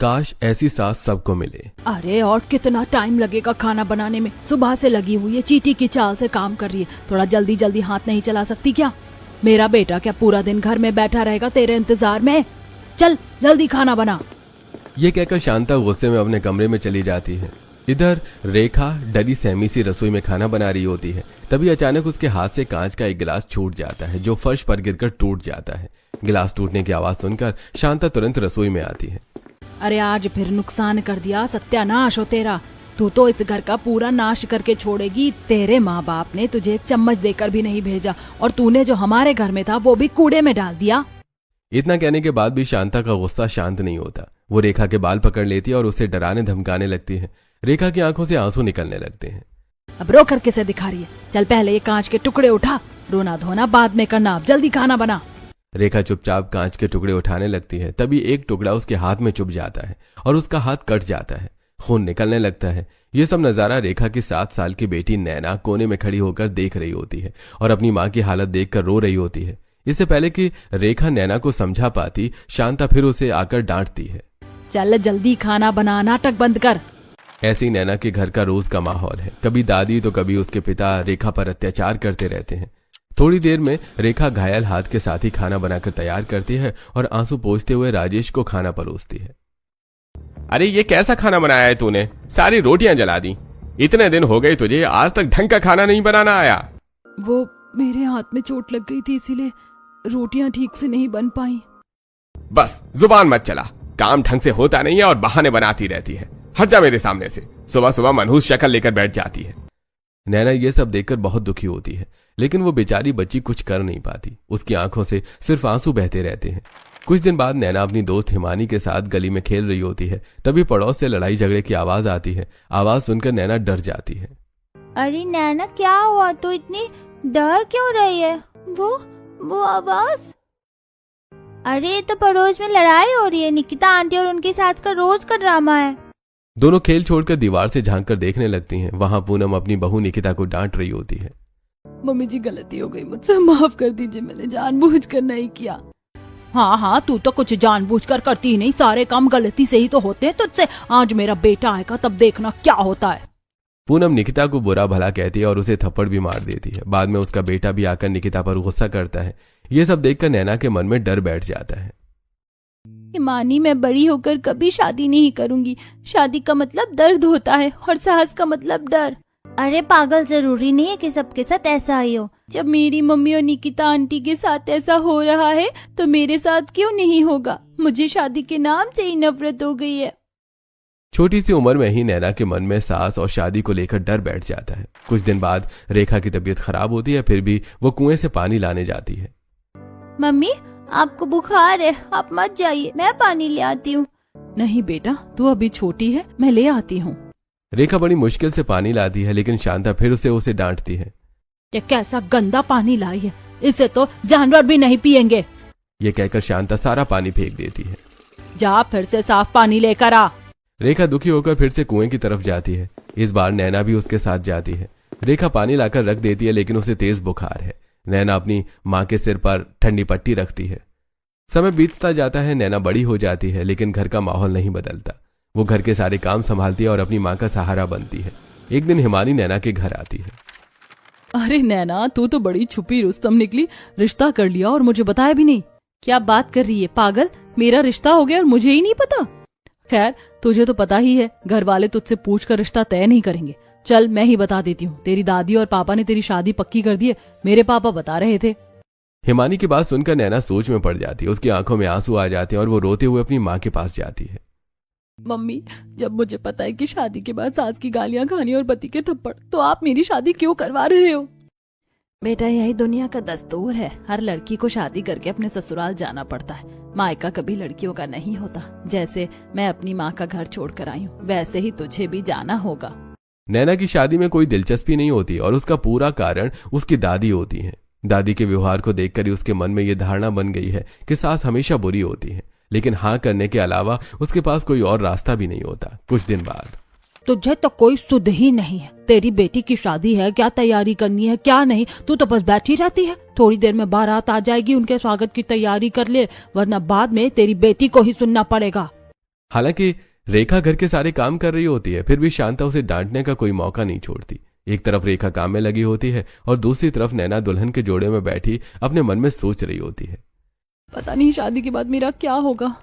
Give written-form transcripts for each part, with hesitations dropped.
काश ऐसी सास सबको मिले। अरे और कितना टाइम लगेगा खाना बनाने में, सुबह से लगी हुई है, चींटी की चाल से काम कर रही है, थोड़ा जल्दी जल्दी हाथ नहीं चला सकती क्या? मेरा बेटा क्या पूरा दिन घर में बैठा रहेगा तेरे इंतजार में? चल जल्दी खाना बना। ये कहकर शांता गुस्से में अपने कमरे में चली जाती है। इधर रेखा डरी सहमी सी रसोई में खाना बना रही होती है। तभी अचानक उसके हाथ से कांच का एक गिलास छूट जाता है जो फर्श पर गिरकर टूट जाता है। गिलास टूटने की आवाज सुनकर शांता तुरंत रसोई में आती है। अरे आज फिर नुकसान कर दिया, सत्यानाश हो तेरा। तू तो इस घर का पूरा नाश करके छोड़ेगी। तेरे माँ बाप ने तुझे एक चम्मच देकर भी नहीं भेजा और तूने जो हमारे घर में था वो भी कूड़े में डाल दिया। इतना कहने के बाद भी शांता का गुस्सा शांत नहीं होता। वो रेखा के बाल पकड़ लेती है और उसे डराने धमकाने लगती है। रेखा की आंखों से आंसू निकलने लगते हैं। अब रो कर किसे दिखा रही है? चल पहले ये कांच के टुकड़े उठा, रोना धोना बाद में करना, अब जल्दी खाना बना। रेखा चुपचाप कांच के टुकड़े उठाने लगती है। तभी एक टुकड़ा उसके हाथ में चुभ जाता है और उसका हाथ कट जाता है, खून निकलने लगता है। ये सब नजारा रेखा की 7 साल की बेटी नैना कोने में खड़ी होकर देख रही होती है और अपनी माँ की हालत देखकर रो रही होती है। इससे पहले कि रेखा नैना को समझा पाती, शांता फिर उसे आकर डांटती है। चल जल्दी खाना बना, नाटक बंद कर। ऐसी नैना के घर का रोज का माहौल है। कभी दादी तो कभी उसके पिता रेखा पर अत्याचार करते रहते हैं। थोड़ी देर में रेखा घायल हाथ के साथ ही खाना बनाकर तैयार करती है और आंसू पोंछते हुए राजेश को खाना परोसती है। अरे ये कैसा खाना बनाया है तूने? सारी रोटियां जला दी। इतने दिन हो गए तुझे, आज तक ढंग का खाना नहीं बनाना आया। वो मेरे हाथ में चोट लग गई थी, इसीलिए रोटियां ठीक से नहीं बन पाई। बस जुबान मत चला, काम ढंग से होता नहीं है और बहाने बनाती रहती है। हट जा मेरे सामने से। सुबह सुबह मनहूस शक्ल लेकर बैठ जाती है। नैना ये सब देखकर बहुत दुखी होती है, लेकिन वो बेचारी बच्ची कुछ कर नहीं पाती। उसकी आंखों से सिर्फ आंसू बहते रहते हैं। कुछ दिन बाद नैना अपनी दोस्त हिमानी के साथ गली में खेल रही होती है। तभी पड़ोस से लड़ाई झगड़े की आवाज आती है। आवाज सुनकर नैना डर जाती है। अरे नैना क्या हुआ? तो इतनी डर क्यों रही है? वो आवाज? अरे तो पड़ोस में लड़ाई हो रही है। निकिता आंटी और उनके साथ का रोज का ड्रामा है। दोनों खेल छोड़कर दीवार से झांककर देखने लगती हैं। वहां पूनम अपनी बहू निकिता को डांट रही होती है। मम्मी जी गलती हो गई मुझसे, माफ कर दीजिए, मैंने जानबूझकर नहीं किया। हाँ तू तो कुछ जानबूझकर करती ही नहीं, सारे काम गलती से ही तो होते हैं तुझसे। आज मेरा बेटा आएगा तब देखना क्या होता है। पूनम निकिता को बुरा भला कहती है और उसे थप्पड़ भी मार देती है। बाद में उसका बेटा भी आकर निकिता पर गुस्सा करता है। ये सब देखकर नैना के मन में डर बैठ जाता है। हिमानी, मैं बड़ी होकर कभी शादी नहीं करूंगी। शादी का मतलब दर्द होता है और साहस का मतलब डर। अरे पागल, जरूरी नहीं है कि सबके साथ ऐसा ही हो। जब मेरी मम्मी और निकिता आंटी के साथ ऐसा हो रहा है तो मेरे साथ क्यों नहीं होगा? मुझे शादी के नाम से ही नफरत हो गई है। छोटी सी उम्र में ही नैना के मन में सास और शादी को लेकर डर बैठ जाता है। कुछ दिन बाद रेखा की तबीयत खराब होती है, फिर भी वो कुएं से पानी लाने जाती है। मम्मी, आपको बुखार है, आप मत जाइए, मैं पानी ले आती हूँ। नहीं बेटा, तू अभी छोटी है, मैं ले आती हूँ। रेखा बड़ी मुश्किल से पानी लाती है, लेकिन शांता फिर उसे डांटती है। ये कैसा गंदा पानी लाई है, इसे तो जानवर भी नहीं पिएंगे। ये कहकर शांता सारा पानी फेंक देती है। जा फिर से साफ पानी लेकर आ। रेखा दुखी होकर फिर से कुएं की तरफ जाती है। इस बार नैना भी उसके साथ जाती है। रेखा पानी लाकर रख देती है, लेकिन उसे तेज बुखार है। नैना अपनी माँ के सिर पर ठंडी पट्टी रखती है। समय बीतता जाता है, नैना बड़ी हो जाती है, लेकिन घर का माहौल नहीं बदलता। वो घर के सारे काम संभालती है और अपनी माँ का सहारा बनती है। एक दिन हिमानी नैना के घर आती है। अरे नैना, तू तो बड़ी छुपी रुस्तम निकली, रिश्ता कर लिया और मुझे बताया भी नहीं। क्या बात कर रही है पागल? मेरा रिश्ता हो गया और मुझे ही नहीं पता? खैर तुझे तो पता ही है, घर वाले तुझसे पूछकर रिश्ता तय नहीं करेंगे। चल मैं ही बता देती हूँ, तेरी दादी और पापा ने तेरी शादी पक्की कर दी है, मेरे पापा बता रहे थे। हिमानी की बात सुनकर नैना सोच में पड़ जाती है। उसकी आंखों में आंसू आ जाते हैं और वो रोते हुए अपनी माँ के पास जाती है। मम्मी, जब मुझे पता है कि शादी के बाद सास की गालियां खानी और पति के थप्पड़, तो आप मेरी शादी क्यों करवा रहे हो? बेटा, यही दुनिया का दस्तूर है। हर लड़की को शादी करके अपने ससुराल जाना पड़ता है। मायका कभी लड़कियों का नहीं होता। जैसे मैं अपनी माँ का घर छोड़कर आई हूँ, वैसे ही तुझे भी जाना होगा। नैना की शादी में कोई दिलचस्पी नहीं होती और उसका पूरा कारण उसकी दादी होती है। दादी के व्यवहार को देखकर ही उसके मन में ये धारणा बन गई है कि सास हमेशा बुरी होती है, लेकिन हाँ करने के अलावा उसके पास कोई और रास्ता भी नहीं होता। कुछ दिन बाद, तुझे तो कोई सुध ही नहीं है। तेरी बेटी की शादी है, क्या तैयारी करनी है क्या नहीं, तू तो बस बैठी रहती है। थोड़ी देर में बारात आ जाएगी, उनके स्वागत की तैयारी कर ले, वरना बाद में तेरी बेटी को ही सुनना पड़ेगा। हालांकि रेखा घर के सारे काम कर रही होती है, फिर भी शांता उसे डांटने का कोई मौका नहीं छोड़ती। एक तरफ रेखा काम में लगी होती है और दूसरी तरफ नैना दुल्हन के जोड़े में बैठी अपने मन में सोच रही होती है। पता नहीं शादी के बाद मेरा क्या होगा।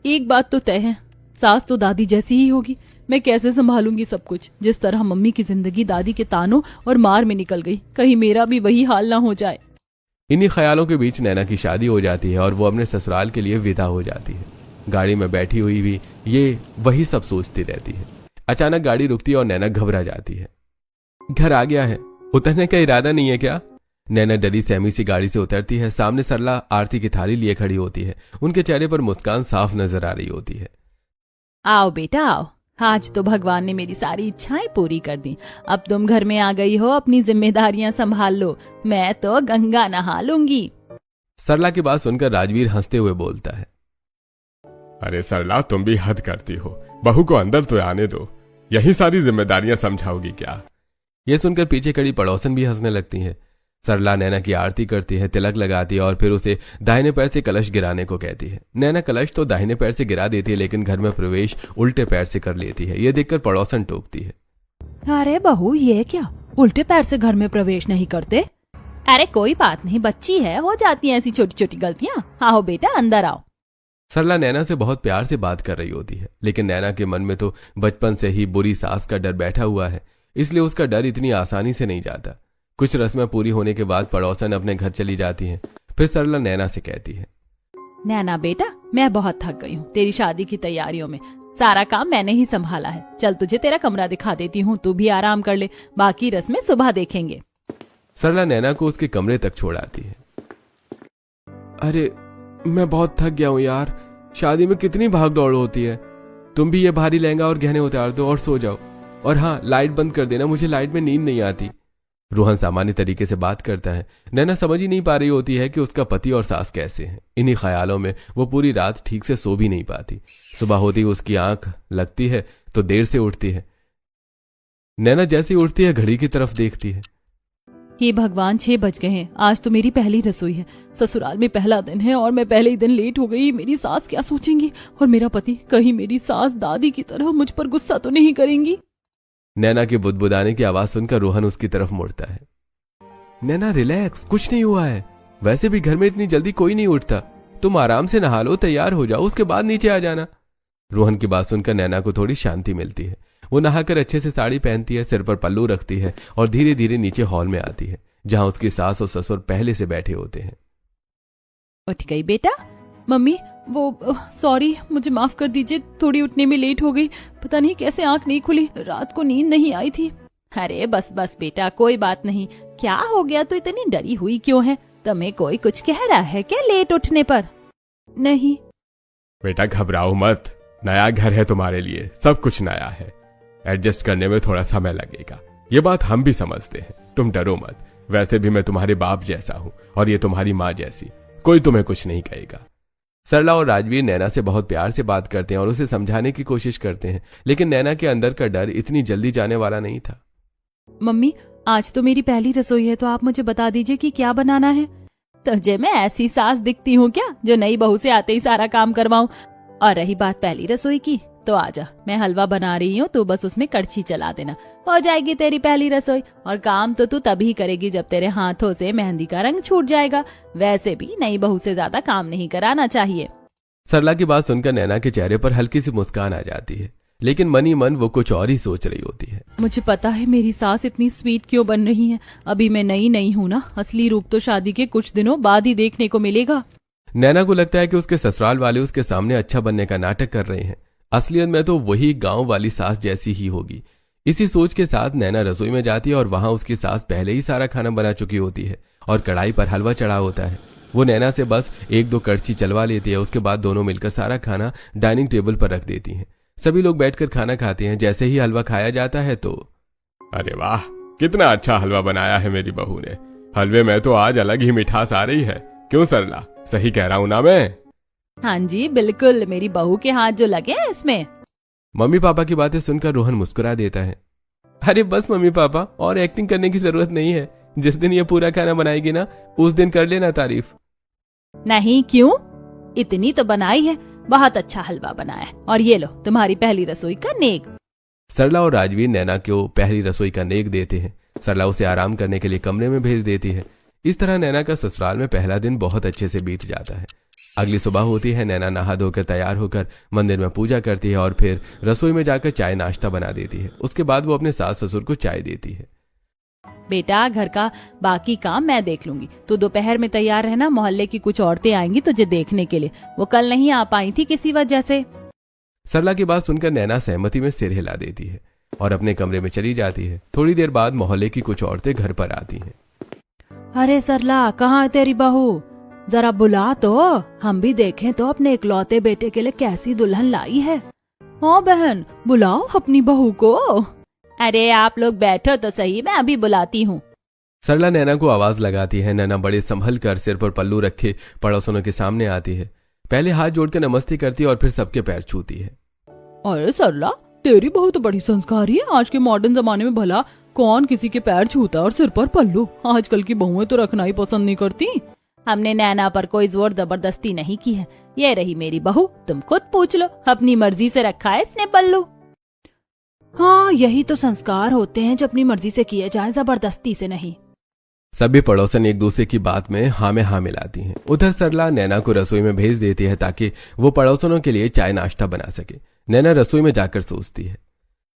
एक बात तो तय है, सास तो दादी जैसी ही होगी। मैं कैसे संभालूंगी सब कुछ। जिस तरह मम्मी की जिंदगी दादी के तानों और मार में निकल गई, कहीं मेरा भी वही हाल ना हो जाए। इन्हीं ख्यालों के बीच नैना की शादी हो जाती है और वो अपने ससुराल के लिए विदा हो जाती है। गाड़ी में बैठी हुई भी ये वही सब सोचती रहती है। अचानक गाड़ी रुकती है और नैना घबरा जाती है। घर आ गया है, उतरने का इरादा नहीं है क्या? नैना डरी सहमी सी गाड़ी से उतरती है। सामने सरला आरती की थाली लिए खड़ी होती है। उनके चेहरे पर मुस्कान साफ नजर आ रही होती है। आओ बेटा आओ, आज तो भगवान ने मेरी सारी इच्छाएं पूरी कर दी। अब तुम घर में आ गई हो, अपनी जिम्मेदारियां संभाल लो। मैं तो गंगा नहा लूंगी। सरला की बात सुनकर राजवीर हंसते हुए बोलता है, अरे सरला, तुम भी हद करती हो। बहू को अंदर तो आने दो, यही सारी जिम्मेदारियां समझाओगी क्या? यह सुनकर पीछे खड़ी पड़ोसन भी हंसने लगती है। सरला नैना की आरती करती है, तिलक लगाती है और फिर उसे दाहिने पैर से कलश गिराने को कहती है। नैना कलश तो दाहिने पैर से गिरा देती है, लेकिन घर में प्रवेश उल्टे पैर से कर लेती है। यह देखकर पड़ोसन टोकती है, अरे बहू, ये क्या, उल्टे पैर से घर में प्रवेश नहीं करते? अरे कोई बात नहीं, बच्ची है, हो जाती हैं ऐसी छोटी छोटी गलतियां। आओ बेटा अंदर आओ। सरला नैना से बहुत प्यार से बात कर रही होती है, लेकिन नैना के मन में तो बचपन से ही बुरी सास का डर बैठा हुआ है, इसलिए उसका डर इतनी आसानी से नहीं जाता। कुछ रस्में पूरी होने के बाद पड़ोसन अपने घर चली जाती है। फिर सरला नैना से कहती है, नैना बेटा, मैं बहुत थक गई हूँ तेरी शादी की तैयारियों में। सारा काम मैंने ही संभाला है। चल तुझे तेरा कमरा दिखा देती हूँ, तू भी आराम कर ले। बाकी रस्में सुबह देखेंगे। सरला नैना को उसके कमरे तक छोड़ आती है। अरे मैं बहुत थक गया हूँ यार, शादी में कितनी भाग दौड़ होती है। तुम भी ये भारी लहंगा और गहने उतार दो और सो जाओ। और हाँ, लाइट बंद कर देना, मुझे लाइट में नींद नहीं आती। रोहन सामान्य तरीके से बात करता है। नैना समझ ही नहीं पा रही होती है कि उसका पति और सास कैसे हैं। इन्हीं ख्यालों में वो पूरी रात ठीक से सो भी नहीं पाती। सुबह होती उसकी आंख लगती है तो देर से उठती है। नैना जैसे ही उठती है घड़ी की तरफ देखती है। हे भगवान, 6 बज गए हैं। आज तो मेरी पहली रसोई है। ससुराल में पहला दिन है और मैं पहले ही दिन लेट हो गई। मेरी सास क्या सोचेंगी? और मेरा पति, कहीं मेरी सास दादी की तरह मुझ पर गुस्सा तो नहीं करेंगी? नैना के बुदबुदाने की आवाज सुनकर रोहन उसकी तरफ मुड़ता है। नैना रिलैक्स, कुछ नहीं हुआ है। वैसे भी घर में इतनी जल्दी कोई नहीं उठता। तुम आराम से नहा लो, तैयार हो जाओ, उसके बाद नीचे आ जाना। रोहन की बात सुनकर नैना को थोड़ी शांति मिलती है। वो नहाकर अच्छे से साड़ी पहनती है, सिर पर पल्लू रखती है और धीरे धीरे नीचे हॉल में आती है, जहां उसकी सास और ससुर पहले से बैठे होते हैं। उठ गई बेटा? मम्मी, वो सॉरी, मुझे माफ कर दीजिए, थोड़ी उठने में लेट हो गई। पता नहीं कैसे आंख नहीं खुली, रात को नींद नहीं आई थी। अरे बस बस बेटा, कोई बात नहीं। क्या हो गया, तो इतनी डरी हुई क्यों है? तुम्हें कोई कुछ कह रहा है क्या लेट उठने पर? नहीं बेटा, घबराओ मत। नया घर है तुम्हारे लिए, सब कुछ नया है। एडजस्ट करने में थोड़ा समय लगेगा, ये बात हम भी समझते हैं। तुम डरो मत। वैसे भी मैं तुम्हारे बाप जैसा हूँ और ये तुम्हारी माँ जैसी। कोई तुम्हें कुछ नहीं कहेगा। सरला और राजवीर नैना से बहुत प्यार से बात करते हैं और उसे समझाने की कोशिश करते हैं, लेकिन नैना के अंदर का डर इतनी जल्दी जाने वाला नहीं था। मम्मी, आज तो मेरी पहली रसोई है, तो आप मुझे बता दीजिए कि क्या बनाना है। तुझे मैं ऐसी सास दिखती हूँ क्या जो नई बहू से आते ही सारा काम करवाऊं? और रही बात पहली रसोई की, तो आजा, मैं हलवा बना रही हूँ, तू बस उसमें कड़छी चला देना, हो जाएगी तेरी पहली रसोई। और काम तो तू तभी करेगी जब तेरे हाथों से मेहंदी का रंग छूट जाएगा। वैसे भी नई बहू से ज्यादा काम नहीं कराना चाहिए। सरला की बात सुनकर नैना के चेहरे पर हल्की सी मुस्कान आ जाती है, लेकिन मन ही मन वो कुछ और ही सोच रही होती है। मुझे पता है मेरी सास इतनी स्वीट क्यों बन रही है। अभी मैं नई नहीं हूँ ना, असली रूप तो शादी के कुछ दिनों बाद ही देखने को मिलेगा। नैना को लगता है कि उसके ससुराल वाले उसके सामने अच्छा बनने का नाटक कर रहे हैं। असलियत में तो वही गांव वाली सास जैसी ही होगी। इसी सोच के साथ नैना रसोई में जाती है और वहां उसकी सास पहले ही सारा खाना बना चुकी होती है और कढ़ाई पर हलवा चढ़ा होता है। वो नैना से बस 1-2 कड़छी चलवा लेती है। उसके बाद दोनों मिलकर सारा खाना डाइनिंग टेबल पर रख देती हैं। सभी लोग बैठकर खाना खाते हैं। जैसे ही हलवा खाया जाता है तो अरे वाह, कितना अच्छा हलवा बनाया है मेरी बहू ने। हलवे में तो आज अलग ही मिठास आ रही है। क्यों सरला, सही कह रहा हूं ना मैं? हाँ जी बिल्कुल, मेरी बहू के हाथ जो लगे हैं इसमें। मम्मी पापा की बातें सुनकर रोहन मुस्कुरा देता है। अरे बस मम्मी पापा, और एक्टिंग करने की जरूरत नहीं है। जिस दिन ये पूरा खाना बनाएगी ना, उस दिन कर लेना तारीफ। नहीं, क्यों? इतनी तो बनाई है, बहुत अच्छा हलवा बनाया है, और ये लो तुम्हारी पहली रसोई का नेक। सरला और राजवीर नैना को पहली रसोई का नेक देते हैं। सरला उसे आराम करने के लिए कमरे में भेज देती है। इस तरह नैना का ससुराल में पहला दिन बहुत अच्छे से बीत जाता है। अगली सुबह होती है। नैना नहा धोकर तैयार होकर मंदिर में पूजा करती है और फिर रसोई में जाकर चाय नाश्ता बना देती है। उसके बाद वो अपने सास ससुर को चाय देती है। बेटा घर का बाकी काम मैं देख लूंगी, तो दोपहर में तैयार रहना, मोहल्ले की कुछ औरतें आएंगी तुझे देखने के लिए, वो कल नहीं आ पाई थी किसी वजह से। सरला की बात सुनकर नैना सहमति में सिर हिला देती है और अपने कमरे में चली जाती है। थोड़ी देर बाद मोहल्ले की कुछ औरतें घर पर आती हैं। अरे सरला, कहाँ है तेरी बहू? जरा बुला तो, हम भी देखें तो अपने इकलौते बेटे के लिए कैसी दुल्हन लाई है। हाँ बहन, बुलाओ अपनी बहू को। अरे आप लोग बैठो तो सही, मैं अभी बुलाती हूँ। सरला नैना को आवाज लगाती है। नैना बड़े संभल कर सिर पर पल्लू रखे पड़ोसनों के सामने आती है। पहले हाथ जोड़कर नमस्ते करती है और फिर सबके पैर छूती है। अरे सरला, तेरी बहू तो बड़ी संस्कारी है। आज के मॉडर्न जमाने में भला कौन किसी के पैर छूता और सिर पर पल्लू? आजकल की बहुएं तो रखना ही पसंद नहीं करती। हमने नैना पर कोई जोर जबरदस्ती नहीं की है। ये रही मेरी बहू, तुम खुद पूछ लो, अपनी मर्जी से रखा है इसने पल्लू। हाँ, यही तो संस्कार होते हैं जो अपनी मर्जी से किए जाएं, जबरदस्ती से नहीं। सभी पड़ोसन एक दूसरे की बात में हाँ में हाँ मिलाती हैं। उधर सरला नैना को रसोई में भेज देती है ताकि वो पड़ोसनों के लिए चाय नाश्ता बना सके। नैना रसोई में जाकर सोचती है,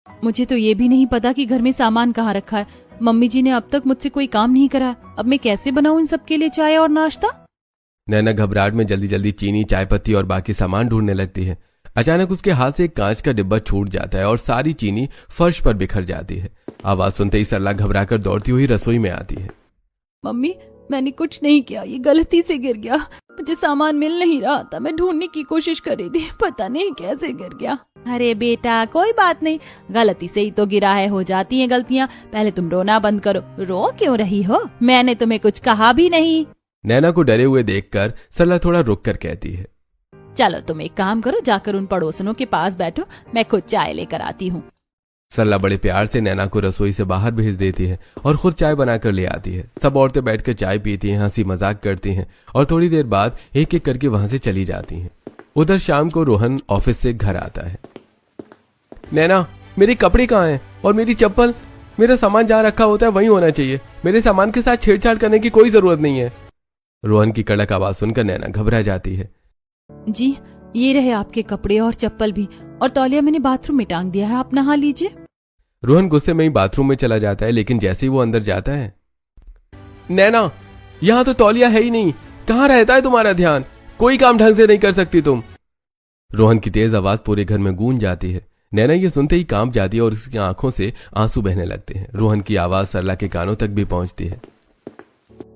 मुझे तो ये भी नहीं पता कि घर में सामान कहाँ रखा है। मम्मी जी ने अब तक मुझसे कोई काम नहीं करा। अब मैं कैसे बनाऊं इन सबके लिए चाय और नाश्ता? नैना घबराहट में जल्दी जल्दी चीनी, चाय पत्ती और बाकी सामान ढूंढने लगती है। अचानक उसके हाथ से एक कांच का डिब्बा छूट जाता है और सारी चीनी फर्श पर बिखर जाती है। आवाज सुनते ही सरला घबराकर दौड़ती हुई रसोई में आती है। मम्मी, मैंने कुछ नहीं किया, ये गलती से गिर गया। मुझे सामान मिल नहीं रहा था, मैं ढूंढने की कोशिश कर रही थी, पता नहीं कैसे गिर गया। अरे बेटा, कोई बात नहीं, गलती से ही तो गिरा है, हो जाती हैं गलतियाँ। पहले तुम रोना बंद करो। रो क्यों रही हो? मैंने तुम्हें कुछ कहा भी नहीं। नैना को डरे हुए देखकर सरला थोड़ा रुक कर कहती है, चलो तुम एक काम करो, जाकर उन पड़ोसनों के पास बैठो, मैं खुद चाय लेकर आती हूँ। सरला बड़े प्यार से नैना को रसोई से बाहर भेज देती है और खुद चाय बनाकर ले आती है। सब औरतें बैठकर चाय पीती हैं, हंसी मजाक करती हैं और थोड़ी देर बाद एक एक करके वहां से चली जाती हैं। उधर शाम को रोहन ऑफिस से घर आता है। नैना, मेरे कपड़े कहाँ हैं और मेरी चप्पल? मेरा सामान जहाँ रखा होता है वहीं होना चाहिए। मेरे सामान के साथ छेड़छाड़ करने की कोई जरूरत नहीं है। रोहन की कड़क आवाज सुनकर नैना घबरा जाती है। जी, ये रहे आपके कपड़े और चप्पल भी, और तौलिया मैंने बाथरूम में टांग दिया है, आप नहा लीजिए। रोहन गुस्से में ही बाथरूम में चला जाता है, लेकिन जैसे ही वो अंदर जाता है, नैना, यहाँ तो तौलिया है ही नहीं, कहाँ रहता है तुम्हारा ध्यान? कोई काम ढंग से नहीं कर सकती तुम। रोहन की तेज आवाज पूरे घर में गूंज जाती है। नैना ये सुनते ही कांप जाती है और उसकी आंखों से आंसू बहने लगते हैं। रोहन की आवाज सरला के कानों तक भी पहुंचती है।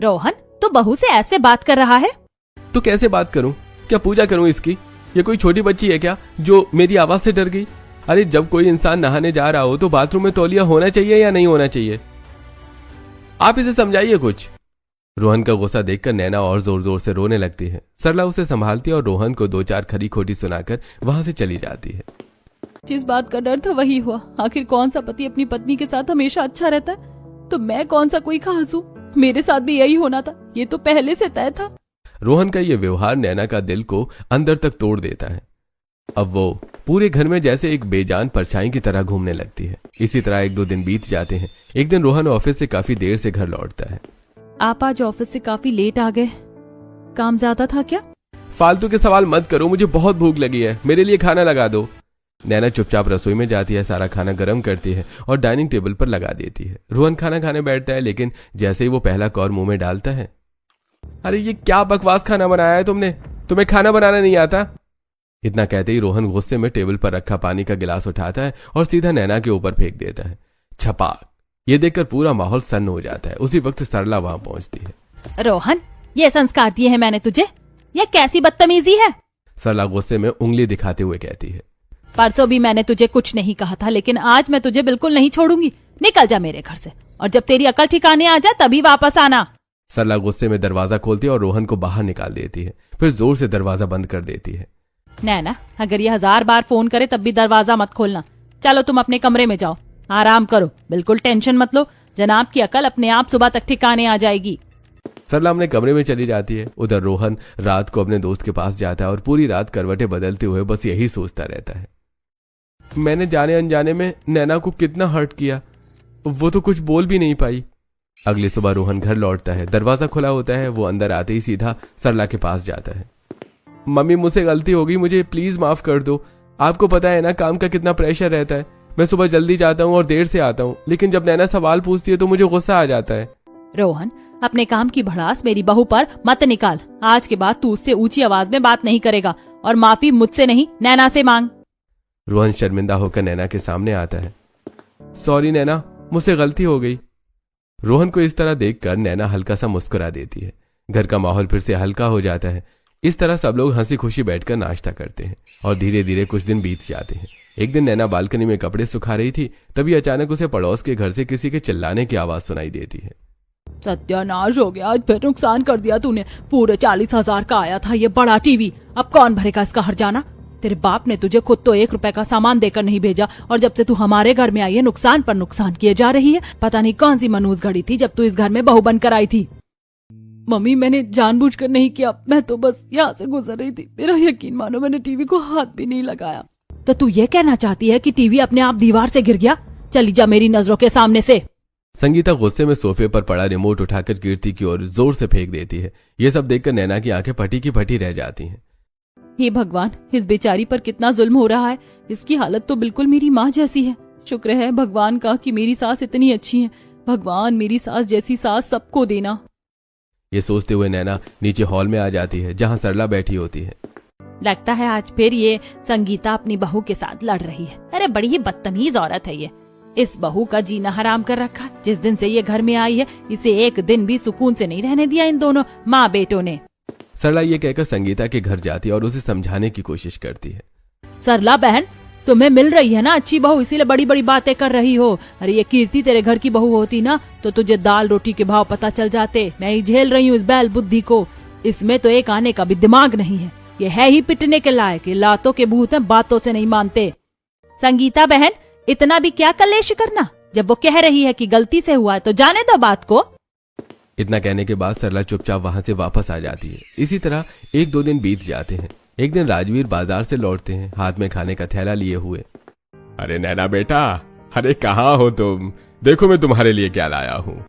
रोहन, तू बहू से ऐसे बात कर रहा है? तो कैसे बात करूं? क्या पूजा करूं इसकी? ये कोई छोटी बच्ची है क्या जो मेरी आवाज से डर गई? अरे जब कोई इंसान नहाने जा रहा हो तो बाथरूम में तौलिया होना चाहिए या नहीं होना चाहिए? आप इसे समझाइए कुछ। रोहन का गुस्सा देखकर नैना और जोर जोर से रोने लगती है। सरला उसे संभालती है और रोहन को दो चार खरी खोटी सुनाकर वहां से चली जाती है। जिस बात का डर था वही हुआ। आखिर कौन सा पति अपनी पत्नी के साथ हमेशा अच्छा रहता है? तो मैं कौन सा कोई खास हूँ? मेरे साथ भी यही होना था, ये तो पहले से तय था। रोहन का ये व्यवहार नैना का दिल को अंदर तक तोड़ देता है। अब वो पूरे घर में जैसे एक बेजान परछाई की तरह घूमने लगती है। इसी तरह एक दो दिन बीत जाते हैं। एक दिन रोहन ऑफिस से काफी देर से घर लौटता है। आप आज ऑफिस से काफी लेट आ गए, काम ज्यादा था क्या? फालतू के सवाल मत करो, मुझे बहुत भूख लगी है, मेरे लिए खाना लगा दो। नैना चुपचाप रसोई में जाती है, सारा खाना गर्म करती है और डाइनिंग टेबल पर लगा देती है। रोहन खाना खाने बैठता है, लेकिन जैसे ही वो पहला कौर मुंह में डालता है, अरे ये क्या बकवास खाना बनाया है तुमने? तुम्हें खाना बनाना नहीं आता? इतना कहते ही रोहन गुस्से में टेबल पर रखा पानी का गिलास उठाता है और सीधा नैना के ऊपर फेंक देता है। छपाक! ये देखकर पूरा माहौल सन्न हो जाता है। उसी वक्त सरला वहां पहुंचती है। रोहन, ये संस्कार दिए हैं मैंने तुझे? ये कैसी बदतमीजी है? सरला गुस्से में उंगली दिखाते हुए कहती है। परसों भी मैंने तुझे कुछ नहीं कहा था, लेकिन आज मैं तुझे बिल्कुल नहीं छोड़ूंगी। निकल जा मेरे घर से, और जब तेरी अकल ठिकाने आ जाए तभी वापस आना। सरला गुस्से में दरवाजा खोलती है और रोहन को बाहर निकाल देती है, फिर जोर से दरवाजा बंद कर देती है। नैना, अगर ये 1000 बार फोन करे तब भी दरवाजा मत खोलना। चलो तुम अपने कमरे में जाओ, आराम करो, बिल्कुल टेंशन मत लो। जनाब की अकल अपने आप सुबह तक ठिकाने आ जाएगी। सरला अपने कमरे में चली जाती है। उधर रोहन रात को अपने दोस्त के पास जाता है और पूरी रात करवटें बदलते हुए बस यही सोचता रहता है, मैंने जाने अनजाने में नैना को कितना हर्ट किया, वो तो कुछ बोल भी नहीं पाई। अगली सुबह रोहन घर लौटता है। दरवाजा खुला होता है। वो अंदर आते ही सीधा सरला के पास जाता है। मम्मी, मुझसे गलती हो गई, मुझे प्लीज माफ कर दो। आपको पता है ना काम का कितना प्रेशर रहता है। मैं सुबह जल्दी जाता हूँ और देर से आता हूँ, लेकिन जब नैना सवाल पूछती है तो मुझे गुस्सा आ जाता है। रोहन, अपने काम की भड़ास मेरी बहू पर मत निकाल। आज के बाद तू उससे ऊंची आवाज में बात नहीं करेगा और माफी मुझसे नहीं नैना से मांग। रोहन शर्मिंदा होकर नैना के सामने आता है। सॉरी नैना, मुझसे गलती हो गई। रोहन को इस तरह देखकर नैना हल्का सा मुस्कुरा देती है। घर का माहौल फिर से हल्का हो जाता है। इस तरह सब लोग हंसी खुशी बैठकर नाश्ता करते हैं और धीरे धीरे कुछ दिन बीत जाते हैं। एक दिन नैना बालकनी में कपड़े सुखा रही थी, तभी अचानक उसे पड़ोस के घर से किसी के चिल्लाने की आवाज सुनाई देती है। सत्यानाश हो गया, आज फिर नुकसान कर दिया तूने। पूरे 40,000 का आया था ये बड़ा टीवी, अब कौन भरेगा इसका हर्जाना। तेरे बाप ने तुझे खुद तो 1 रुपए का सामान देकर नहीं भेजा, और जब से तू हमारे घर में आई है नुकसान पर नुकसान किए जा रही है। पता नहीं कौन सी मनूस घड़ी थी जब तू इस घर में बहू बनकर आई थी। मम्मी, मैंने जानबूझकर नहीं किया, मैं तो बस यहाँ से गुजर रही थी। मेरा यकीन मानो, मैंने टीवी को हाथ भी नहीं लगाया। तो तू ये कहना चाहती है कि टीवी अपने आप दीवार से गिर गया? चली जा मेरी नजरों के सामने से। संगीता गुस्से में सोफे पर पड़ा रिमोट उठाकर कीर्ति की ओर जोर से फेंक देती है। ये सब देखकर नैना की आंखें फटी की फटी रह जाती हैं। हे भगवान, इस बेचारी पर कितना जुल्म हो रहा है। इसकी हालत तो बिल्कुल मेरी माँ जैसी है। शुक्र है भगवान का कि मेरी सास इतनी अच्छी है। भगवान, मेरी सास जैसी सास सबको देना। ये सोचते हुए नैना नीचे हॉल में आ जाती है, जहाँ सरला बैठी होती है। लगता है आज फिर ये संगीता अपनी बहू के साथ लड़ रही है। अरे बड़ी ही बदतमीज औरत है ये। इस बहू का जीना हराम कर रखा। जिस दिन से ये घर में आई है, इसे एक दिन भी सुकून से नहीं रहने दिया इन दोनों माँ बेटों ने। सरला ये कहकर संगीता के घर जाती है और उसे समझाने की कोशिश करती है। सरला बहन, तुम्हें मिल रही है ना अच्छी बहू, इसीलिए बड़ी बड़ी बातें कर रही हो। अरे ये कीर्ति तेरे घर की बहू होती ना तो तुझे दाल रोटी के भाव पता चल जाते। मैं ही झेल रही हूँ इस बैल बुद्धि को। इसमें तो एक आने का भी दिमाग नहीं है। ये है ही पिटने के लायक। लातों के भूत हैं, बातों से नहीं मानते। संगीता बहन, इतना भी क्या कलेश करना। जब वो कह रही है कि गलती से हुआ है तो जाने दो बात को। इतना कहने के बाद सरला चुपचाप वहां से वापस आ जाती है। इसी तरह 1-2 दिन बीत जाते हैं। एक दिन राजवीर बाजार से लौटते हैं, हाथ में खाने का थैला लिए हुए। अरे नैना बेटा, अरे कहाँ हो तुम? देखो मैं तुम्हारे लिए क्या लाया हूँ।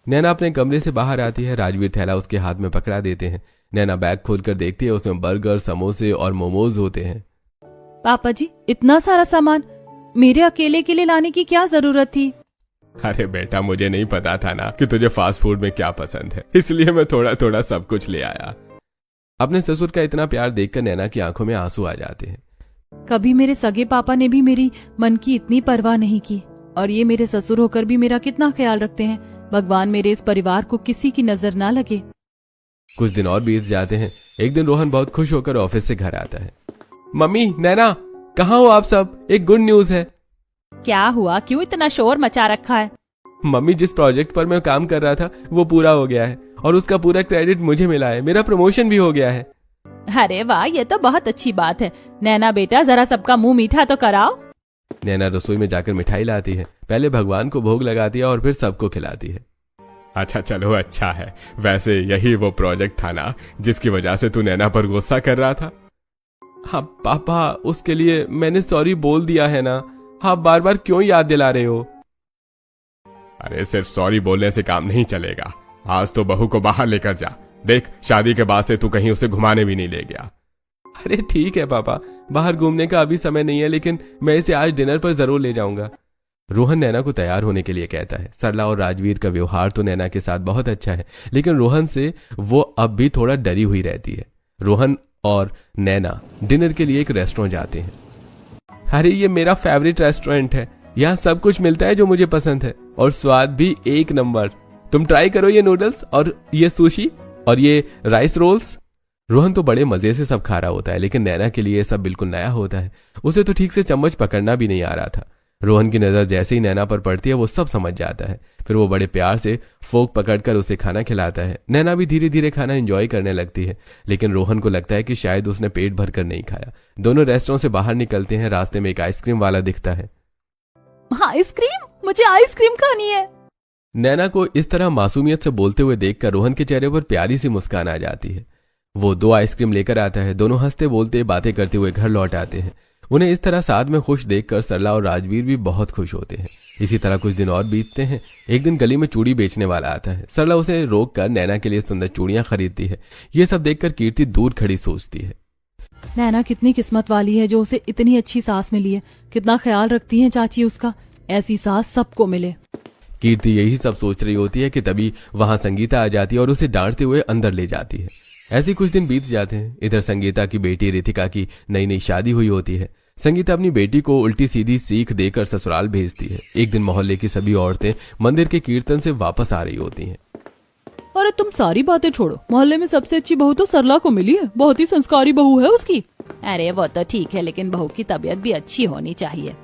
नैना अपने कमरे से बाहर आती है। राजवीर थैला उसके हाथ में पकड़ा देते हैं। नैना बैग खोलकर देखती है, उसमें बर्गर, समोसे और मोमोज होते हैं। पापा जी, इतना सारा सामान मेरे अकेले के लिए लाने की क्या जरूरत थी? अरे बेटा, मुझे नहीं पता था ना कि तुझे फास्ट फूड में क्या पसंद है, इसलिए मैं थोड़ा थोड़ा सब कुछ ले आया। अपने ससुर का इतना प्यार देखकर नैना की आंखों में आंसू आ जाते हैं। कभी मेरे सगे पापा ने भी मेरी मन की इतनी परवाह नहीं की, और ये मेरे ससुर होकर भी मेरा कितना ख्याल रखते हैं। भगवान मेरे इस परिवार को किसी की नजर ना लगे। कुछ दिन और बीत जाते हैं। एक दिन रोहन बहुत खुश होकर ऑफिस से घर आता है। मम्मी, नैना, कहाँ हो आप सब? एक गुड न्यूज है। क्या हुआ? क्यों इतना शोर मचा रखा है? मम्मी, जिस प्रोजेक्ट पर मैं काम कर रहा था वो पूरा हो गया है और उसका पूरा क्रेडिट मुझे मिला है। मेरा प्रमोशन भी हो गया है। अरे वाह, ये तो बहुत अच्छी बात है। नैना बेटा, जरा सबका मुंह मीठा तो कराओ। नैना रसोई में जाकर मिठाई लाती है। पहले भगवान को भोग लगाती है और फिर सबको खिलाती है। अच्छा चलो, अच्छा है। वैसे यही वो प्रोजेक्ट था ना जिसकी वजह से तू नैना पर गुस्सा कर रहा था? हाँ पापा, उसके लिए मैंने सॉरी बोल दिया है ना। हाँ, बार बार क्यों याद दिला रहे हो? अरे सिर्फ सॉरी बोलने से काम नहीं चलेगा। आज तो बहू को बाहर लेकर जा। देख, शादी के बाद से तू कहीं उसे घुमाने भी नहीं ले गया। अरे ठीक है पापा, बाहर घूमने का अभी समय नहीं है, लेकिन मैं इसे आज डिनर पर जरूर ले जाऊंगा। रोहन नैना को तैयार होने के लिए कहता है। सरला और राजवीर का व्यवहार तो नैना के साथ बहुत अच्छा है, लेकिन रोहन से वो अब भी थोड़ा डरी हुई रहती है। रोहन और नैना डिनर के लिए एक रेस्टोरेंट जाते हैं। अरे ये मेरा फेवरेट रेस्टोरेंट है, यहाँ सब कुछ मिलता है जो मुझे पसंद है और स्वाद भी 1 नंबर। तुम ट्राई करो ये नूडल्स और ये सुशी और ये राइस रोल्स। रोहन तो बड़े मजे से सब खा रहा होता है, लेकिन नैना के लिए ये सब बिल्कुल नया होता है। उसे तो ठीक से चम्मच पकड़ना भी नहीं आ रहा था। रोहन की नजर जैसे ही नैना पर पड़ती है वो सब समझ जाता है। फिर वो बड़े प्यार से फोक पकड़कर उसे खाना खिलाता है। नैना भी धीरे धीरे खाना एंजॉय करने लगती है, लेकिन रोहन को लगता है कि शायद उसने पेट भरकर नहीं खाया। दोनों रेस्टोरेंट से बाहर निकलते हैं। रास्ते में एक आइसक्रीम वाला दिखता है। आइसक्रीम? मुझे आइसक्रीम खानी है। नैना को इस तरह मासूमियत से बोलते हुए देखकर रोहन के चेहरे पर प्यारी सी मुस्कान आ जाती है। वो 2 आइसक्रीम लेकर आता है। दोनों हंसते बोलते बातें करते हुए घर लौट आते हैं। उन्हें इस तरह साथ में खुश देखकर सरला और राजवीर भी बहुत खुश होते हैं। इसी तरह कुछ दिन और बीतते हैं। एक दिन गली में चूड़ी बेचने वाला आता है। सरला उसे रोक कर नैना के लिए सुंदर चूड़ियां खरीदती है। ये सब देखकर कीर्ति दूर खड़ी सोचती है, नैना कितनी किस्मत वाली है जो उसे इतनी अच्छी सास मिली है। कितना ख्याल रखती है चाची उसका। ऐसी सास सबको मिले। कीर्ति यही सब सोच रही होती है कि तभी वहां संगीता आ जाती है और उसे डांटते हुए अंदर ले जाती है। ऐसे कुछ दिन बीत जाते हैं। इधर संगीता की बेटी रितिका की नई नई शादी हुई होती है। संगीता अपनी बेटी को उल्टी सीधी सीख देकर ससुराल भेजती है। एक दिन मोहल्ले की सभी औरतें मंदिर के कीर्तन से वापस आ रही होती हैं। अरे तुम सारी बातें छोड़ो, मोहल्ले में सबसे अच्छी बहू तो सरला को मिली है। बहुत ही संस्कारी बहू है उसकी। अरे वो तो ठीक है, लेकिन बहू की तबीयत भी अच्छी होनी चाहिए।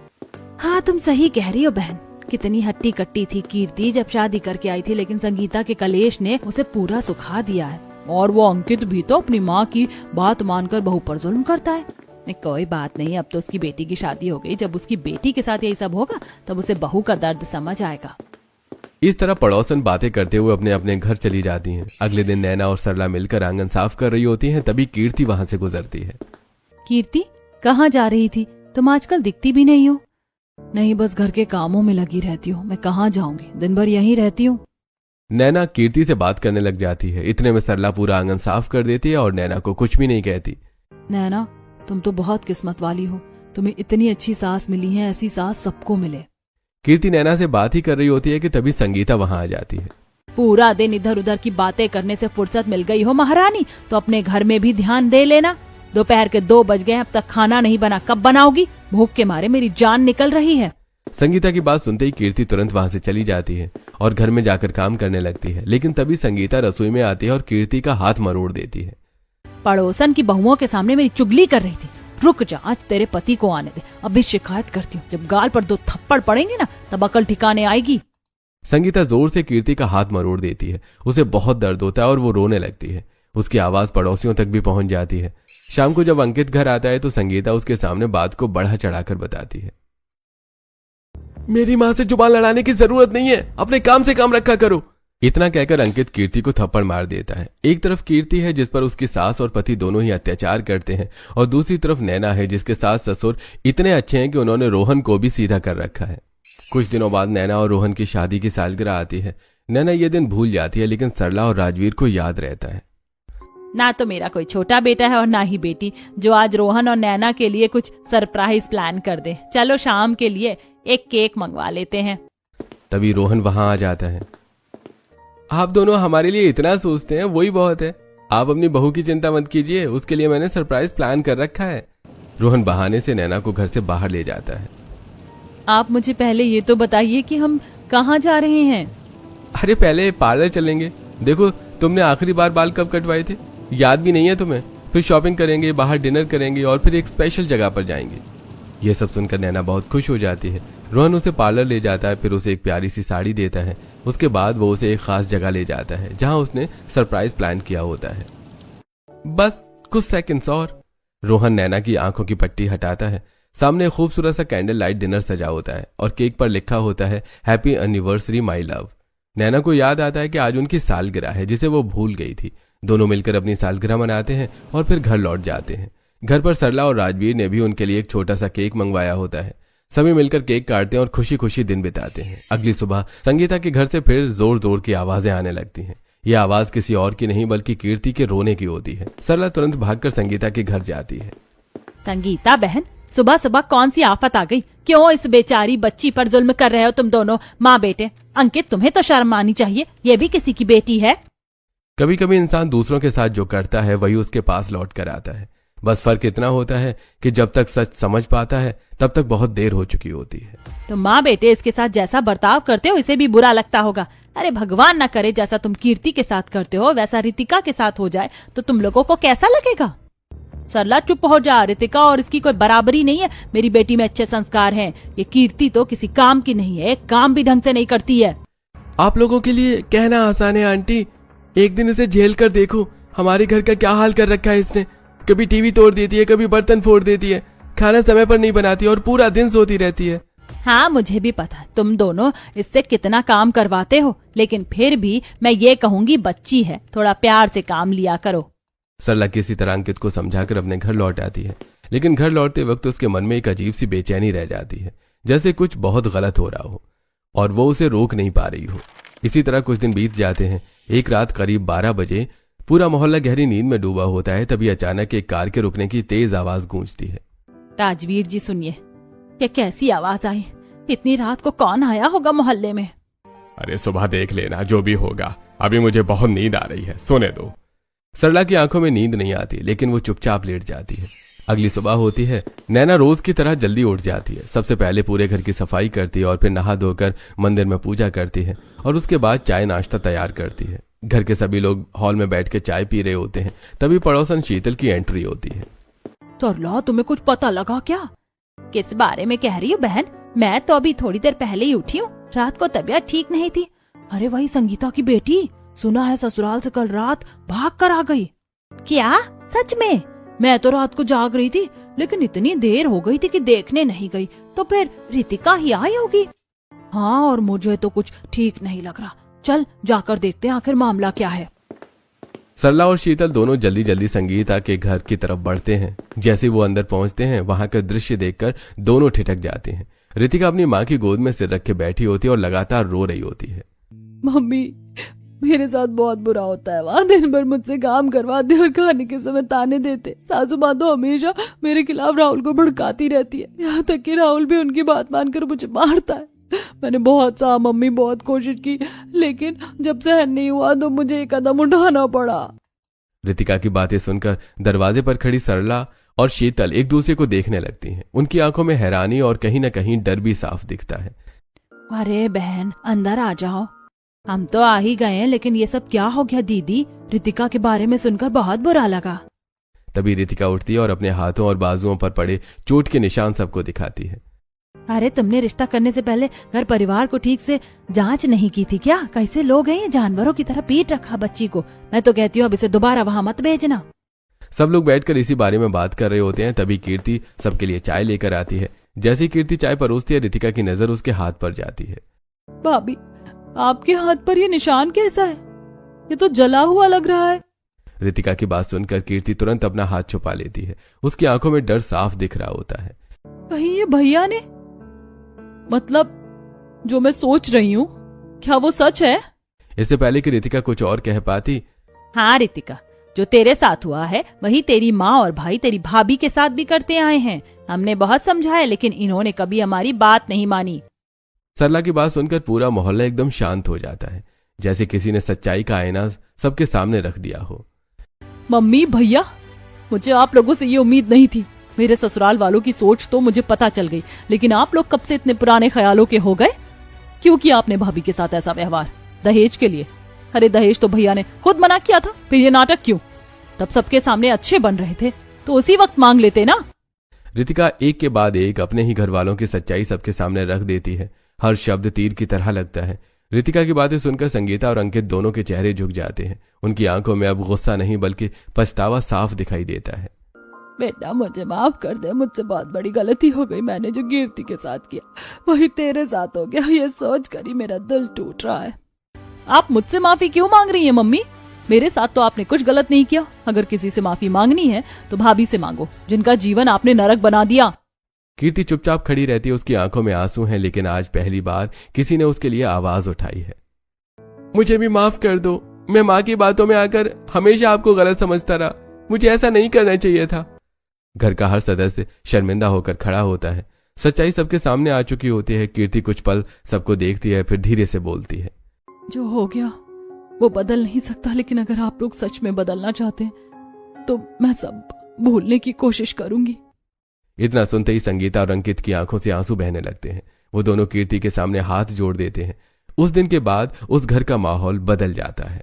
हाँ तुम सही कह रही हो बहन। कितनी हट्टी कट्टी थी कीर्ति जब शादी करके आई थी, लेकिन संगीता के कलेश ने उसे पूरा सुखा दिया है। और वो अंकित भी तो अपनी माँ की बात मानकर बहू पर जुल्म करता है। कोई बात नहीं, अब तो उसकी बेटी की शादी हो गई। जब उसकी बेटी के साथ यही सब होगा तब उसे बहू का दर्द समझ आएगा। इस तरह पड़ोसन बातें करते हुए अपने अपने घर चली जाती हैं। अगले दिन नैना और सरला मिलकर आंगन साफ कर रही होती हैं। तभी कीर्ति वहां से गुजरती है। कीर्ति कहाँ जा रही थी? तुम आजकल दिखती भी नहीं हो। नहीं, बस घर के कामों में लगी रहती हूँ। मैं कहाँ जाऊंगी, दिन भर यहीं रहती हूँ। नैना कीर्ति से बात करने लग जाती है। इतने में सरला पूरा आंगन साफ कर देती है और नैना को कुछ भी नहीं कहती। नैना तुम तो बहुत किस्मत वाली हो। तुम्हें इतनी अच्छी सास मिली है। ऐसी सास सबको मिले। कीर्ति नैना से बात ही कर रही होती है कि तभी संगीता वहां आ जाती है। पूरा दिन इधर उधर की बातें करने से फुर्सत मिल गई हो महारानी, तो अपने घर में भी ध्यान दे लेना। दोपहर के 2 बज गए, अब तक खाना नहीं बना। कब बनाओगी? भूख के मारे मेरी जान निकल रही है। संगीता की बात सुनते ही कीर्ति तुरंत वहां से चली जाती है और घर में जाकर काम करने लगती है। लेकिन तभी संगीता रसोई में आती है और कीर्ति का हाथ मरोड़ देती है। पड़ोसन की बहुओं के सामने मेरी चुगली कर रही थी। रुक जा, आज तेरे पति को आने दे। अभी शिकायत करती हूँ। जब गाल पर 2 थप्पड़ पड़ेंगे ना, तब अकल ठिकाने आएगी। संगीता जोर से कीर्ति का हाथ मरोड़ देती है। उसे बहुत दर्द होता है और वो रोने लगती है। उसकी आवाज पड़ोसियों तक भी पहुंच जाती है। शाम को जब अंकित घर आता है तो संगीता उसके सामने बात को बढ़ा चढ़ाकर बताती है। मेरी माँ से जुबान लड़ाने की जरूरत नहीं है, अपने काम से काम रखा करो। इतना कहकर अंकित कीर्ति को थप्पड़ मार देता है। एक तरफ कीर्ति है जिस पर उसकी सास और पति दोनों ही अत्याचार करते हैं, और दूसरी तरफ नैना है जिसके सास ससुर इतने अच्छे हैं कि उन्होंने रोहन को भी सीधा कर रखा है। कुछ दिनों बाद नैना और रोहन की शादी की सालगिरह आती है। नैना ये दिन भूल जाती है, लेकिन सरला और राजवीर को याद रहता है। ना तो मेरा कोई छोटा बेटा है और ना ही बेटी, जो आज रोहन और नैना के लिए कुछ सरप्राइज प्लान कर दे। चलो शाम के लिए एक केक मंगवा लेते हैं। तभी रोहन वहां आ जाता है। आप दोनों हमारे लिए इतना सोचते हैं, वही बहुत है। आप अपनी बहू की चिंता मत कीजिए, उसके लिए मैंने सरप्राइज प्लान कर रखा है। रोहन बहाने से नैना को घर से बाहर ले जाता है। आप मुझे पहले ये तो बताइए कि हम कहाँ जा रहे हैं? अरे पहले पार्लर चलेंगे। देखो, तुमने आखिरी बार बाल कब कटवाए थे, याद भी नहीं है तुम्हें। फिर शॉपिंग करेंगे, बाहर डिनर करेंगे और फिर एक स्पेशल जगह पर जाएंगे। ये सब सुनकर नैना बहुत खुश हो जाती है। रोहन उसे पार्लर ले जाता है, फिर उसे एक प्यारी सी साड़ी देता है। उसके बाद वो उसे एक खास जगह ले जाता है जहां उसने सरप्राइज प्लान किया होता है। बस कुछ सेकंड्स और। रोहन नैना की आंखों की पट्टी हटाता है। सामने खूबसूरत सा कैंडल लाइट डिनर सजा होता है और केक पर लिखा होता है हैप्पी एनिवर्सरी माई लव। नैना को याद आता है कि आज उनकी सालगिरह है जिसे वो भूल गई थी। दोनों मिलकर अपनी सालगिरह मनाते हैं और फिर घर लौट जाते हैं। घर पर सरला और राजवीर ने भी उनके लिए एक छोटा सा केक मंगवाया होता है। सभी मिलकर केक काटते हैं और खुशी खुशी दिन बिताते हैं। अगली सुबह संगीता के घर से फिर जोर जोर की आवाजें आने लगती हैं। यह आवाज किसी और की नहीं बल्कि कीर्ति के रोने की होती है। सरला तुरंत भागकर संगीता के घर जाती है। संगीता बहन, सुबह सुबह कौन सी आफत आ गई? क्यों इस बेचारी बच्ची पर जुल्म कर रहे हो तुम दोनों माँ बेटे? अंकित, तुम्हें तो शर्म आनी चाहिए, ये भी किसी की बेटी है। कभी कभी इंसान दूसरों के साथ जो करता है वही उसके पास लौट कर आता है। बस फर्क इतना होता है कि जब तक सच समझ पाता है तब तक बहुत देर हो चुकी होती है। तो माँ बेटे इसके साथ जैसा बर्ताव करते हो इसे भी बुरा लगता होगा। अरे भगवान ना करे जैसा तुम कीर्ति के साथ करते हो वैसा रितिका के साथ हो जाए तो तुम लोगों को कैसा लगेगा? सरला चुप हो जा। रितिका और इसकी कोई बराबरी नहीं है। मेरी बेटी में अच्छे संस्कार हैं। ये कीर्ति तो किसी काम की नहीं है, काम भी ढंग से नहीं करती है। आप लोगों के लिए कहना आसान है आंटी, एक दिन इसे झेल कर देखो। हमारे घर का क्या हाल कर रखा है इसने। कभी टीवी तोड़ देती है, कभी बर्तन फोड़ देती है, खाना समय पर नहीं बनाती और पूरा दिन सोती रहती है। हाँ मुझे भी पता तुम दोनों इससे कितना काम करवाते हो, लेकिन फिर भी मैं ये कहूंगी बच्ची है, थोड़ा प्यार से काम लिया करो। सरला किसी तरह अंकित को समझाकर अपने घर लौट आती है, लेकिन घर लौटते वक्त उसके मन में एक अजीब सी बेचैनी रह जाती है, जैसे कुछ बहुत गलत हो रहा हो और वो उसे रोक नहीं पा रही हो। इसी तरह कुछ दिन बीत जाते हैं। एक रात करीब 12 बजे पूरा मोहल्ला गहरी नींद में डूबा होता है। तभी अचानक एक कार के रुकने की तेज आवाज गूंजती है। राजवीर जी सुनिए, ये कैसी आवाज आई? इतनी रात को कौन आया होगा मोहल्ले में? अरे सुबह देख लेना जो भी होगा, अभी मुझे बहुत नींद आ रही है, सोने दो। सरला की आंखों में नींद नहीं आती, लेकिन वो चुपचाप लेट जाती है। अगली सुबह होती है। नैना रोज की तरह जल्दी उठ जाती है। सबसे पहले पूरे घर की सफाई करती है और फिर नहा धोकर मंदिर में पूजा करती है और उसके बाद चाय नाश्ता तैयार करती है। घर के सभी लोग हॉल में बैठ के चाय पी रहे होते हैं। तभी पड़ोसन शीतल की एंट्री होती है। सरला तुम्हें कुछ पता लगा क्या? किस बारे में कह रही हो बहन? मैं तो अभी थोड़ी देर पहले ही उठी हूँ, रात को तबीयत ठीक नहीं थी। अरे वही संगीता की बेटी, सुना है ससुराल से कल रात भाग कर आ गई। क्या सच में? मैं तो रात को जाग रही थी, लेकिन इतनी देर हो गई थी कि देखने नहीं गई। तो फिर रितिका ही आई होगी। हाँ, और मुझे तो कुछ ठीक नहीं लग रहा। चल जाकर देखते हैं आखिर मामला क्या है। सरला और शीतल दोनों जल्दी जल्दी संगीता के घर की तरफ बढ़ते हैं। जैसे वो अंदर पहुंचते हैं, वहां का दृश्य देखकर दोनों ठिठक जाते हैं। रितिका अपनी माँ की गोद में सिर रख के बैठी होती है और लगातार रो रही होती है। मम्मी, मेरे साथ बहुत बुरा होता है। वहाँ दिन भर मुझसे काम करवाते और खाने के समय ताने देते। सासू माँ तो हमेशा मेरे खिलाफ राहुल को भड़काती रहती है, यहाँ तक कि राहुल भी उनकी बात मानकर मुझे मारता है। मैंने बहुत सा मम्मी बहुत कोशिश की, लेकिन जब सहन नहीं हुआ तो मुझे एक कदम उठाना पड़ा। रितिका की बातें सुनकर दरवाजे पर खड़ी सरला और शीतल एक दूसरे को देखने लगती हैं। उनकी आंखों में हैरानी और कहीं न कहीं डर भी साफ दिखता है। अरे बहन, अंदर आ जाओ। हम तो आ ही गए हैं, लेकिन ये सब क्या हो गया दीदी? रितिका के बारे में सुनकर बहुत बुरा लगा। तभी रितिका उठती है और अपने हाथों और बाजुओं पर पड़े चोट के निशान सबको दिखाती है। अरे तुमने रिश्ता करने से पहले घर परिवार को ठीक से जांच नहीं की थी क्या? कैसे लोग हैं, जानवरों की तरह पीट रखा बच्ची को। मैं तो कहती हूँ अब इसे दोबारा वहाँ मत भेजना। सब लोग बैठकर इसी बारे में बात कर रहे होते हैं। तभी कीर्ति सबके लिए चाय लेकर आती है। जैसे ही कीर्ति चाय परोसती है, रितिका की नजर उसके हाथ पर जाती है। भाभी, आपके हाथ पर ये निशान कैसा है? ये तो जला हुआ लग रहा है। रितिका की बात सुनकर कीर्ति तुरंत अपना हाथ छुपा लेती है। उसकी आंखों में डर साफ दिख रहा होता है। कहीं ये भैया ने, मतलब जो मैं सोच रही हूँ, क्या वो सच है? इससे पहले कि रितिका कुछ और कह पाती, हाँ रितिका, जो तेरे साथ हुआ है वही तेरी माँ और भाई तेरी भाभी के साथ भी करते आए हैं। हमने बहुत समझाया, लेकिन इन्होंने कभी हमारी बात नहीं मानी। सरला की बात सुनकर पूरा मोहल्ला एकदम शांत हो जाता है, जैसे किसी ने सच्चाई का आईना सबके सामने रख दिया हो। मम्मी, भैया, मुझे आप लोगों से ये उम्मीद नहीं थी। मेरे ससुराल वालों की सोच तो मुझे पता चल गई, लेकिन आप लोग कब से इतने पुराने ख्यालों के हो गए? क्यों किया आपने भाभी के साथ ऐसा व्यवहार? दहेज के लिए? अरे दहेज तो भैया ने खुद मना किया था, फिर ये नाटक क्यों? तब सबके सामने अच्छे बन रहे थे तो उसी वक्त मांग लेते ना। रितिका एक के बाद एक अपने ही घर वालों की सच्चाई सबके सामने रख देती है। हर शब्द तीर की तरह लगता है। रितिका की बातें सुनकर संगीता और अंकित दोनों के चेहरे झुक जाते हैं। उनकी आंखों में अब गुस्सा नहीं बल्कि पछतावा साफ दिखाई देता है। बेटा, मुझे माफ कर दे, मुझसे बहुत बड़ी गलती हो गई। मैंने जो कीर्ति के साथ किया वही तेरे साथ हो गया, ये सोच कर ही मेरा दिल टूट रहा है। आप मुझसे माफी क्यों मांग रही हैं मम्मी? मेरे साथ तो आपने कुछ गलत नहीं किया। अगर किसी से माफी मांगनी है तो भाभी से मांगो, जिनका जीवन आपने नरक बना दिया। कीर्ति चुपचाप खड़ी रहती है। उसकी आंखों में आंसू हैं, लेकिन आज पहली बार किसी ने उसके लिए आवाज उठाई है। मुझे भी माफ कर दो। मैं माँ की बातों में आकर हमेशा आपको गलत समझता रहा। मुझे ऐसा नहीं करना चाहिए था। घर का हर सदस्य शर्मिंदा होकर खड़ा होता है। सच्चाई सबके सामने आ चुकी होती है। कीर्ति कुछ पल सबको देखती है, फिर धीरे से बोलती है, जो हो गया वो बदल नहीं सकता, लेकिन अगर आप लोग सच में बदलना चाहते हैं तो मैं सब भूलने की कोशिश करूंगी। इतना सुनते ही संगीता और अंकित की आंखों से आंसू बहने लगते हैं। वो दोनों कीर्ति के सामने हाथ जोड़ देते हैं। उस दिन के बाद उस घर का माहौल बदल जाता है।